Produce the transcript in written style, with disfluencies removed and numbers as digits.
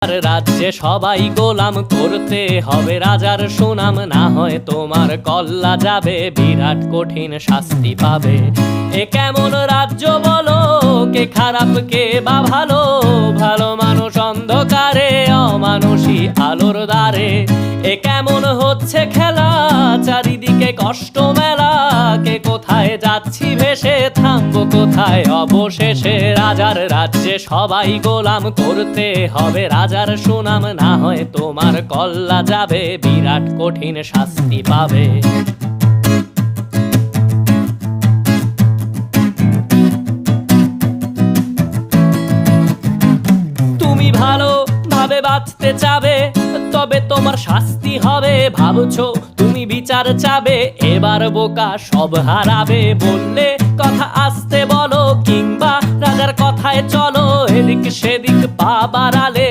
রাজ্যে সবাই গোলাম করতে হবে রাজার সুনাম, না হয় তোমার কল্লা যাবে, বিরাট কঠিন শাস্তি পাবে। এ কেমন রাজ্য বলো, কে খারাপ কে বা ভালো, ভালো মানুষ অন্ধকারে, অমানুষী আলোর দ্বারে। এ কেমন হচ্ছে খেলা, চারিদিকে কষ্ট মেলা, কে কোথায় যাচ্ছি ভেসে, থামবো কোথায় অবশেষে। রাজার রাজ্যে সবাই গোলাম করতে হবে রাজার সুনাম, না হয় তোমার কল্লা যাবে, বিরাট কঠিন শাস্তি পাবে। তুমি ভালো ভাবে বাঁচতে চাবে, তবে তোমার শাস্তি হবে। ভাবছো তুমি বিচার চাবে, এবার বোকা সব হারাবে। বললে কথা আস্তে বলো, কিংবা রাজার কথায় চলো, এদিক সেদিক পা বাড়ালে